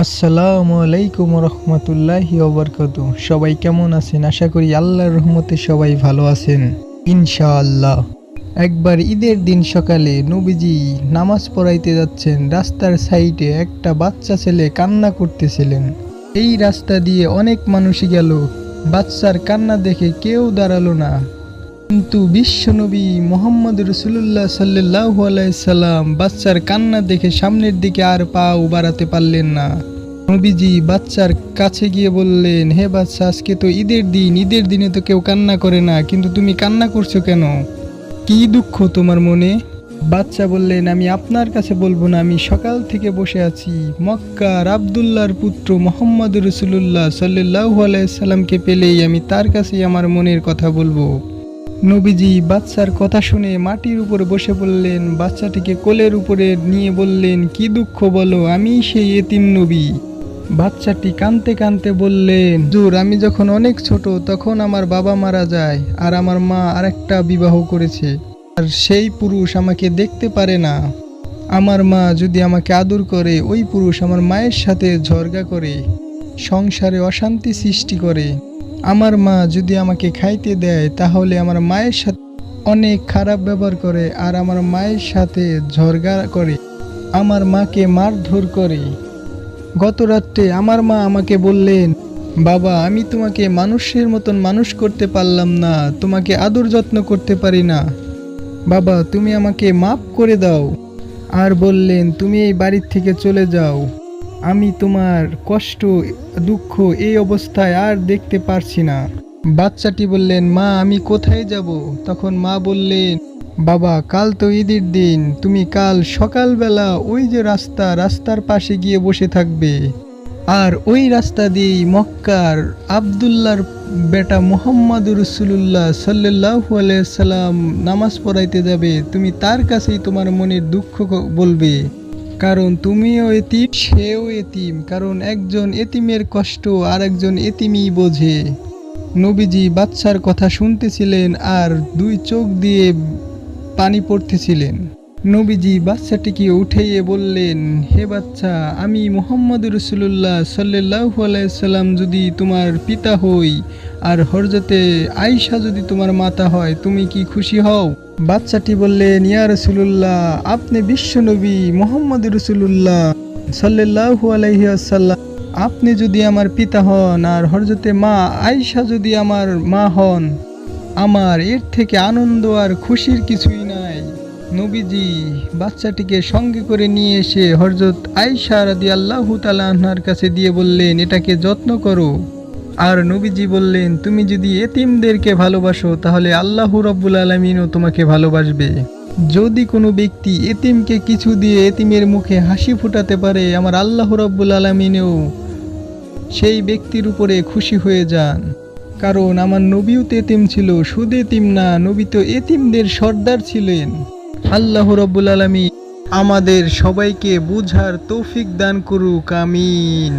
আসসালামু আলাইকুম রহমতুল্লাহি ওবরকাতুহু। সবাই কেমন আছেন? আশা করি আল্লাহর রহমতে সবাই ভালো আছেন ইনশাআল্লাহ। একবার ঈদের দিন সকালে নবীজি নামাজ পড়াইতে যাচ্ছেন। রাস্তার সাইডে একটা বাচ্চা ছেলে কান্না করতেছিলেন। এই রাস্তা দিয়ে অনেক মানুষই গেল, বাচ্চার কান্না দেখে কেউ দাঁড়ালো না। কিন্তু বিশ্বনবী মুহাম্মদ রাসূলুল্লাহ সাল্লাল্লাহু আলাইহি সাল্লাম বাচ্চার কান্না দেখে সামনের দিকে আর পাও বাড়াতে পারলেন না। নবীজি বাচ্চার কাছে গিয়ে বললেন, হে বাচ্চা, আজকে তো ঈদের দিন, ঈদের দিনে তো কেউ কান্না করে না, কিন্তু তুমি কান্না করছো কেন? কি দুঃখ তোমার মনে? বাচ্চা বললেন, আমি আপনার কাছে বলবো না, আমি সকাল থেকে বসে আছি। মক্কার আব্দুল্লাহর পুত্র মুহাম্মদ রাসূলুল্লাহ সাল্লাল্লাহু আলাইহি সাল্লামকে পেলেই আমি তার কাছেই আমার মনের কথা বলবো। নবীজি বাচ্চার কথা শুনে মাটির উপর বসে পড়লেন, বাচ্চাটিকে কোলের উপরে নিয়ে বললেন, কি দুঃখ বলো, আমি সেই এতিম নবী। বাচ্চাটি কাঁদতে কাঁদতে বললেন, হুজুর, আমি যখন অনেক ছোট তখন আমার বাবা মারা যায়, আর আমার মা আরেকটা বিবাহ করেছে, আর সেই পুরুষ আমাকে দেখতে পারে না। আমার মা যদি আমাকে আদর করে, ওই পুরুষ আমার মায়ের সাথে ঝগড়া করে, সংসারে অশান্তি সৃষ্টি করে। আমার মা যদি আমাকে খাইতে দেয়, তাহলে আমার মায়ের সাথে অনেক খারাপ ব্যবহার করে, আর আমার মায়ের সাথে ঝগড়া করে, আমার মাকে মারধর করে। গত রাত্রে আমার মা আমাকে বললেন, বাবা, আমি তোমাকে মানুষের মতন মানুষ করতে পারলাম না, তোমাকে আদর যত্ন করতে পারি না, বাবা তুমি আমাকে মাফ করে দাও। আর বললেন, তুমি এই বাড়ির থেকে চলে যাও, আমি তোমার কষ্ট দুঃখ এই অবস্থায় আর দেখতে পারছি না। বাচ্চাটি বললেন, মা আমি কোথায় যাব? তখন মা বললেন, বাবা কাল তো ঈদের দিন, তুমি কাল সকালবেলা ওই যে রাস্তার পাশে গিয়ে বসে থাকবে, আর ওই রাস্তা দিয়েই মক্কার আব্দুল্লাহর বেটা মুহাম্মদ রাসূলুল্লাহ সাল্লাল্লাহু আলাইহি সাল্লাম নামাজ পড়াইতে যাবে, তুমি তার কাছেই তোমার মনের দুঃখ বলবে, কারণ তুমিও এতিম, সেও এতিম, কারণ একজন এতিমের কষ্ট আর একজন এতিমই বোঝে। নবীজি বাচ্চার কথা শুনতেছিলেন আর দুই চোখ দিয়ে পানি পড়তেছিলেন। নবীজি বাচ্চাটিকে উঠাইয়ে বললেন, হে বাচ্চা, আমি মুহাম্মদ রাসূলুল্লাহ সাল্লাল্লাহু আলাইহি সাল্লাম যদি তোমার পিতা হই, আর হযরতে আয়েশা যদি তোমার মাতা হয়, তুমি কি খুশি হও? বাচ্চাটি বললেন, ইয়া রাসূলুল্লাহ, আপনি বিশ্বনবী মুহাম্মদ রাসূলুল্লাহ সাল্লাল্লাহু আলাইহি ওয়াসাল্লাম, আপনি যদি আমার পিতা হন আর হযরতে মা আয়েশা যদি আমার মা হন, আমার এর থেকে আনন্দ আর খুশির কিছুই নাই। নবীজি বাচ্চাটিকে সঙ্গে করে নিয়ে এসে হযরত আয়েশা রাদিয়াল্লাহু তাআলা আনহার কাছে দিয়ে বললেন, এটাকে যত্ন করো। আর নবীজি বললেন, তুমি যদি এতিমদেরকে ভালোবাসো, তাহলে আল্লাহ রাব্বুল আলামিনও তোমাকে ভালোবাসবে। যদি কোনো ব্যক্তি এতিমকে কিছু দিয়ে এতিমের মুখে হাসি ফোটাতে পারে, আমার আল্লাহ রাব্বুল আলামিনও সেই ব্যক্তির উপরে খুশি হয়ে যান। কারণ আমার নবীও তো এতিম ছিল, শুধু এতিম না, নবী তো এতিমদের সর্দার ছিলেন। আল্লাহ রাব্বুল আলামিন আমাদের সবাইকে বুঝার তৌফিক দান করুক, আমিন।